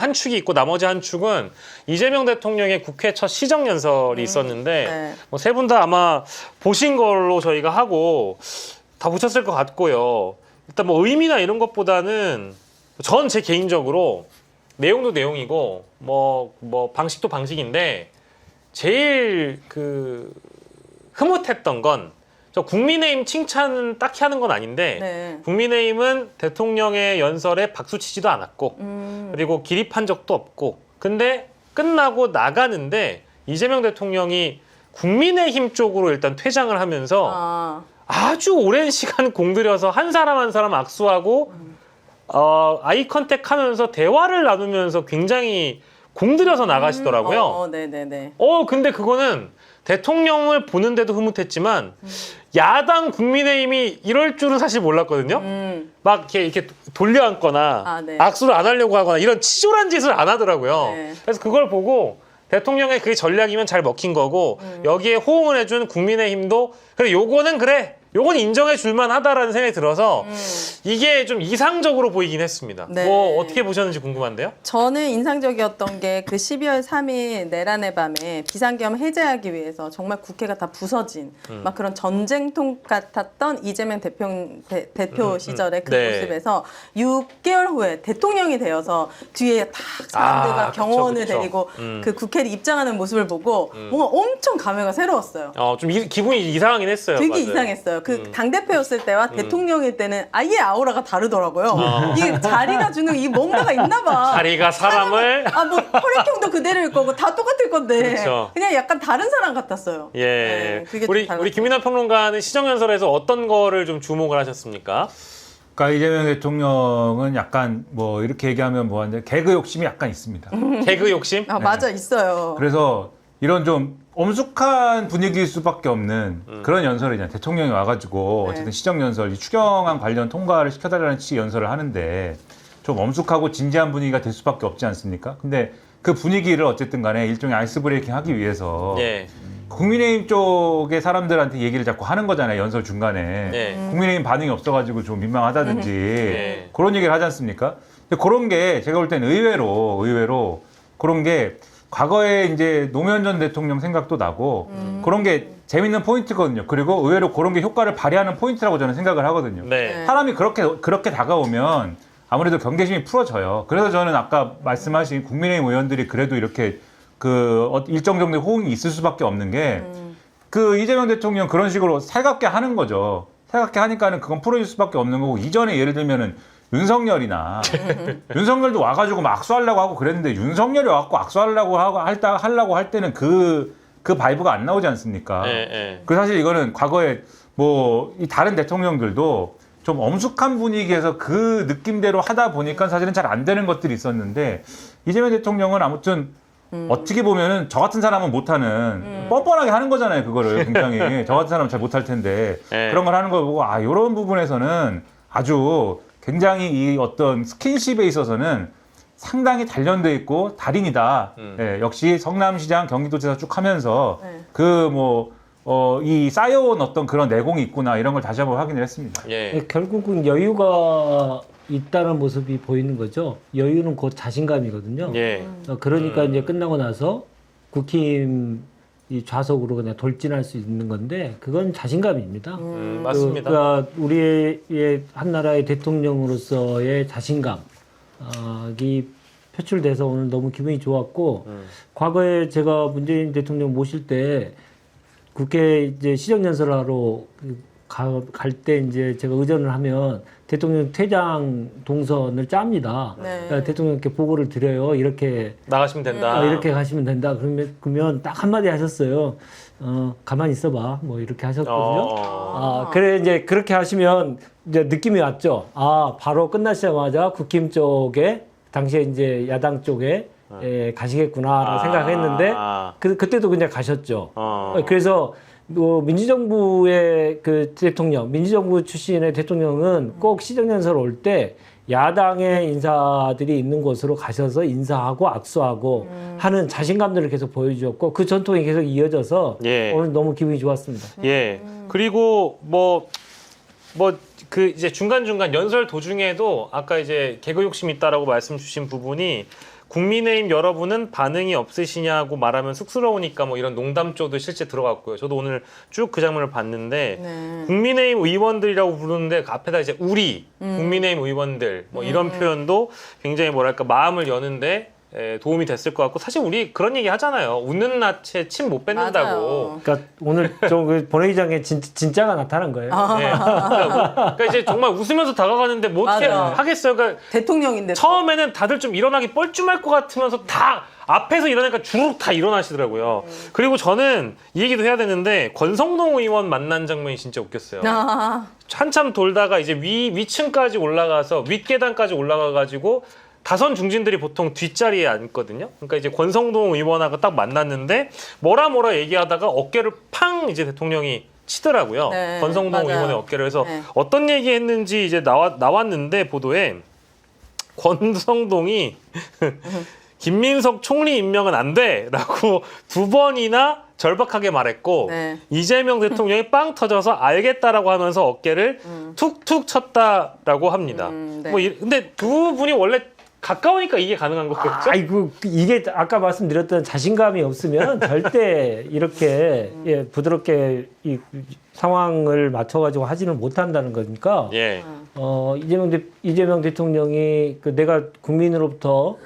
한 축이 있고 나머지 한 축은 이재명 대통령의 국회 첫 시정연설이 있었는데 네. 뭐 세 분 다 아마 보신 걸로 저희가 하고 다 보셨을 것 같고요. 일단 뭐 의미나 이런 것보다는 전 제 개인적으로 내용도 내용이고 뭐 방식도 방식인데 제일 그 흐뭇했던 건 저 국민의힘 칭찬은 딱히 하는 건 아닌데 네. 국민의힘은 대통령의 연설에 박수 치지도 않았고 그리고 기립한 적도 없고 근데 끝나고 나가는데 이재명 대통령이 국민의힘 쪽으로 일단 퇴장을 하면서 아주 오랜 시간 공들여서 한 사람 한 사람 악수하고 아이 컨택 하면서 대화를 나누면서 굉장히 공들여서 나가시더라고요. 네네네. 근데 그거는 대통령을 보는데도 흐뭇했지만 야당 국민의힘이 이럴 줄은 사실 몰랐거든요. 막 이렇게 돌려앉거나 네. 악수를 안 하려고 하거나 이런 치졸한 짓을 안 하더라고요. 네. 그래서 그걸 보고 대통령의 그게 전략이면 잘 먹힌 거고 여기에 호응을 해준 국민의힘도 그래 요거는 그래 요건 인정해 줄만 하다라는 생각이 들어서 이게 좀 이상적으로 보이긴 했습니다. 네. 뭐 어떻게 보셨는지 궁금한데요? 저는 인상적이었던 게 그 12월 3일 내란의 밤에 비상계엄 해제하기 위해서 정말 국회가 다 부서진 막 그런 전쟁통 같았던 이재명 대표 시절의 그 네. 모습에서 6개월 후에 대통령이 되어서 뒤에 다 사람들과 경호원을 그쵸. 데리고 그 국회를 입장하는 모습을 보고 뭔가 엄청 감회가 새로웠어요. 좀 기분이 이상하긴 했어요. 되게 맞아요. 이상했어요. 그 당대표였을 때와 대통령일 때는 아예 아우라가 다르더라고요. 이게 자리가 주는 이 뭔가가 있나 봐. 자리가 사람을 뭐 혈액형도 그대로일 거고 다 똑같을 건데 그렇죠. 그냥 약간 다른 사람 같았어요. 예. 네, 그게 좀 우리 달랐어요. 김민하 평론가는 시정연설에서 어떤 거를 좀 주목을 하셨습니까? 그러니까 이재명 대통령은 약간 뭐 이렇게 얘기하면 뭐한데 개그 욕심이 약간 있습니다. 개그 욕심? 맞아 있어요. 그래서 이런 좀 엄숙한 분위기일 수밖에 없는 그런 연설이잖아요. 대통령이 와가지고 네. 어쨌든 시정연설, 이 추경안 관련 통과를 시켜달라는 취지 연설을 하는데 좀 엄숙하고 진지한 분위기가 될 수밖에 없지 않습니까? 근데 그 분위기를 어쨌든 간에 일종의 아이스 브레이킹 하기 위해서 예. 국민의힘 쪽의 사람들한테 얘기를 자꾸 하는 거잖아요. 연설 중간에. 예. 국민의힘 반응이 없어가지고 좀 민망하다든지 네. 그런 얘기를 하지 않습니까? 근데 그런 게 제가 볼 때는 의외로 그런 게 과거에 이제 노무현 전 대통령 생각도 나고 그런 게 재밌는 포인트거든요. 그리고 의외로 그런 게 효과를 발휘하는 포인트라고 저는 생각을 하거든요. 네. 사람이 그렇게 다가오면 아무래도 경계심이 풀어져요. 그래서 저는 아까 말씀하신 국민의힘 의원들이 그래도 이렇게 일정 정도의 호응이 있을 수밖에 없는 게 그 이재명 대통령 그런 식으로 살갑게 하는 거죠. 살갑게 하니까는 그건 풀어줄 수밖에 없는 거고 이전에 예를 들면은 윤석열이나 윤석열도 와가지고 막 악수하려고 하고 그랬는데 윤석열이 와갖고 악수하려고 하려고 할 때는 그 바이브가 안 나오지 않습니까? 예. 그 사실 이거는 과거에 뭐 이 다른 대통령들도 좀 엄숙한 분위기에서 그 느낌대로 하다 보니까 사실은 잘 안 되는 것들이 있었는데 이재명 대통령은 아무튼 어떻게 보면은 저 같은 사람은 못하는 뻔뻔하게 하는 거잖아요. 그거를 굉장히 저 같은 사람은 잘 못할 텐데 네. 그런 걸 하는 걸 보고 이런 부분에서는 아주 굉장히 이 어떤 스킨십에 있어서는 상당히 단련돼 있고 달인이다. 예, 역시 성남시장 경기도지사 쭉 하면서 이 쌓여온 어떤 그런 내공이 있구나 이런 걸 다시 한번 확인을 했습니다. 예. 결국은 여유가 있다는 모습이 보이는 거죠. 여유는 곧 자신감이거든요. 예. 그러니까 이제 끝나고 나서 국힘 이 좌석으로 그냥 돌진할 수 있는 건데 그건 자신감입니다. 맞습니다. 그러니까 우리의 한 나라의 대통령으로서의 자신감이 표출돼서 오늘 너무 기분이 좋았고 과거에 제가 문재인 대통령 모실 때 국회 이제 시정연설을 하러 갈 때 이제 제가 의전을 하면 대통령 퇴장 동선을 짭니다. 네. 그러니까 대통령께 보고를 드려요. 이렇게 나가시면 된다. 이렇게 가시면 된다. 그러면 딱 한마디 하셨어요. 가만히 있어봐. 뭐 이렇게 하셨거든요. 그래 이제 그렇게 하시면 이제 느낌이 왔죠. 바로 끝나시자마자 국힘 쪽에 당시에 이제 야당 쪽에 가시겠구나라는 생각했는데 그때도 그냥 가셨죠. 그래서 민주정부의 그 대통령, 민주정부 출신의 대통령은 꼭 시정연설 올 때 야당의 인사들이 있는 곳으로 가셔서 인사하고 악수하고 하는 자신감들을 계속 보여주었고 그 전통이 계속 이어져서 예. 오늘 너무 기분이 좋았습니다. 예. 그리고 그 이제 중간중간 연설 도중에도 아까 이제 개그 욕심이 있다라고 말씀 주신 부분이 국민의힘 여러분은 반응이 없으시냐고 말하면 쑥스러우니까 뭐 이런 농담조도 실제 들어갔고요. 저도 오늘 쭉 그 장면을 봤는데 네. 국민의힘 의원들이라고 부르는데 그 앞에다 이제 우리 국민의힘 의원들 뭐 이런 표현도 굉장히 뭐랄까 마음을 여는데 도움이 됐을 것 같고 사실 우리 그런 얘기 하잖아요. 웃는 낯에 침 못 뱉는다고. 맞아요. 그러니까 오늘 좀 본회의장에 진짜가 나타난 거예요. 네. 그러니까 이제 정말 웃으면서 다가가는데 뭐 어떻게 맞아. 하겠어요. 그러니까 대통령인데. 처음에는 다들 좀 일어나기 뻘쭘할 것 같으면서 다 앞에서 일어나니까 주룩 다 일어나시더라고요. 그리고 저는 이 얘기도 해야 되는데 권성동 의원 만난 장면이 진짜 웃겼어요. 아, 한참 돌다가 이제 위층까지 올라가서 윗계단까지 올라가가지고 다선 중진들이 보통 뒷자리에 앉거든요. 그러니까 이제 권성동 의원하고 딱 만났는데 뭐라 얘기하다가 어깨를 팡 이제 대통령이 치더라고요. 네, 권성동 맞아요. 의원의 어깨를 해서 네. 어떤 얘기했는지 이제 나왔는데 보도에 권성동이 김민석 총리 임명은 안 돼라고 2번이나 절박하게 말했고 네. 이재명 대통령이 빵 터져서 알겠다라고 하면서 어깨를 툭툭 쳤다라고 합니다. 네. 근데 두 분이 원래 가까우니까 이게 가능한 거겠죠? 아이고 이게 아까 말씀드렸던 자신감이 없으면 절대 이렇게 부드럽게 이 상황을 맞춰가지고 하지는 못한다는 거니까. 예. 이재명 대통령이 내가 국민으로부터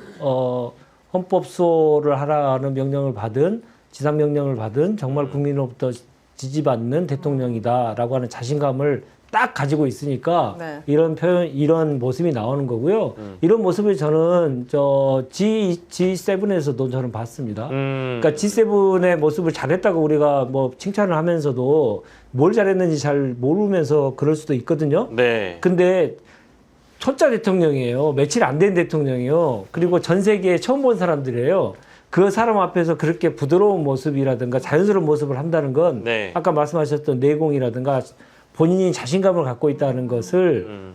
헌법소를 하라는 명령을 받은 지상 명령을 받은 정말 국민으로부터 지지받는 대통령이다라고 하는 자신감을 딱 가지고 있으니까 네. 이런 표현, 이런 모습이 나오는 거고요. 이런 모습을 저는 G7에서도 저는 봤습니다. 그러니까 G7의 모습을 잘했다고 우리가 뭐 칭찬을 하면서도 뭘 잘했는지 잘 모르면서 그럴 수도 있거든요. 네. 근데 초짜 대통령이에요. 며칠 안 된 대통령이에요. 그리고 전 세계에 처음 본 사람들이에요. 그 사람 앞에서 그렇게 부드러운 모습이라든가 자연스러운 모습을 한다는 건 네. 아까 말씀하셨던 내공이라든가 본인이 자신감을 갖고 있다는 것을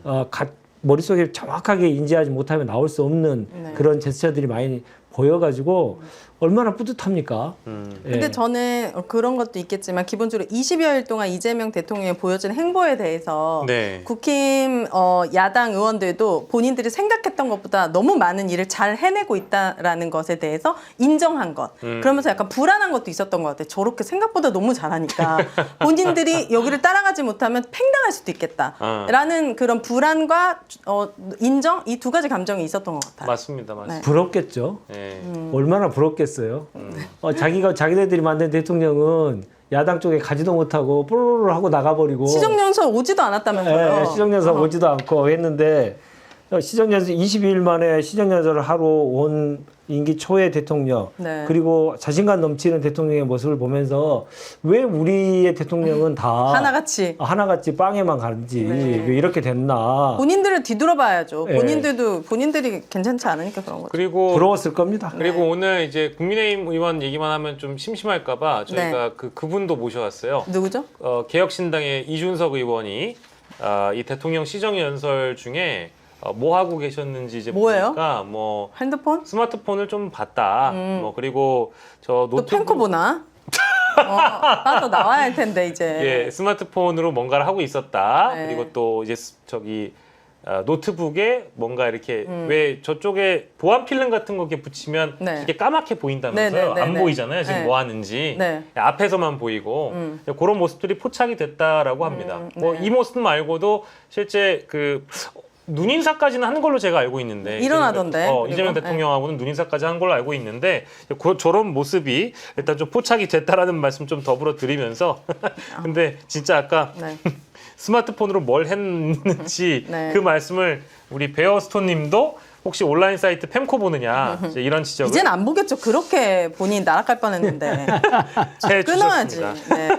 머릿속에 정확하게 인지하지 못하면 나올 수 없는 네. 그런 제스처들이 많이 보여가지고 얼마나 뿌듯합니까? 예. 근데 저는 그런 것도 있겠지만 기본적으로 20여일 동안 이재명 대통령이 보여준 행보에 대해서 네. 국힘 야당 의원들도 본인들이 생각했던 것보다 너무 많은 일을 잘 해내고 있다라는 것에 대해서 인정한 것. 그러면서 약간 불안한 것도 있었던 것 같아요. 저렇게 생각보다 너무 잘하니까 본인들이 여기를 따라가지 못하면 팽당할 수도 있겠다라는 그런 불안과 인정 이 두 가지 감정이 있었던 것 같아요. 맞습니다. 맞습니다. 부럽겠죠. 네. 얼마나 부럽겠어요. 자기네들이 만든 대통령은 야당 쪽에 가지도 못하고 뽀로로 하고 나가버리고 시정연설 오지도 않았다면서요. 시정연설 오지도 않고 했는데 시정연설 22일 만에 시정연설을 하러 온 임기 초의 대통령 네. 그리고 자신감 넘치는 대통령의 모습을 보면서 왜 우리의 대통령은 다 하나같이 빵에만 가는지 네. 왜 이렇게 됐나 본인들을 뒤돌아봐야죠. 네. 본인들이 괜찮지 않으니까 그런 거죠. 그리고 부러웠을 겁니다. 그리고 오늘 이제 국민의힘 의원 얘기만 하면 좀 심심할까봐 저희가 그분도 모셔왔어요. 누구죠? 개혁신당의 이준석 의원이 이 대통령 시정연설 중에 뭐 하고 계셨는지 이제 뭐예요? 보니까 뭐 핸드폰? 스마트폰을 좀 봤다. 뭐 그리고 저 또 노트북 펜코 보나? 빠져 나와야 할 텐데 이제. 예, 스마트폰으로 뭔가를 하고 있었다. 네. 그리고 또 이제 노트북에 뭔가 이렇게 왜 저쪽에 보안 필름 같은 거 이렇게 붙이면 네. 이렇게 까맣게 보인다면서요. 네, 네, 안 네, 보이잖아요. 지금 네. 뭐 하는지. 네. 앞에서만 보이고 그런 모습들이 포착이 됐다라고 합니다. 뭐 네. 이 모습 말고도 실제 눈인사까지는 한 걸로 제가 알고 있는데 일어나던데. 이재명 그리고? 대통령하고는 눈인사까지 한 걸로 알고 있는데 저런 모습이 일단 좀 포착이 됐다라는 말씀 좀 더불어 드리면서 근데 진짜 아까 네. 스마트폰으로 뭘 했는지 네. 그 말씀을 우리 베어스톤님도 혹시 온라인 사이트 펜코 보느냐 이제 이런 지적을 이젠 안 보겠죠. 그렇게 본인이 날아갈 뻔했는데. 해 끊어야지. 주셨습니다. 네.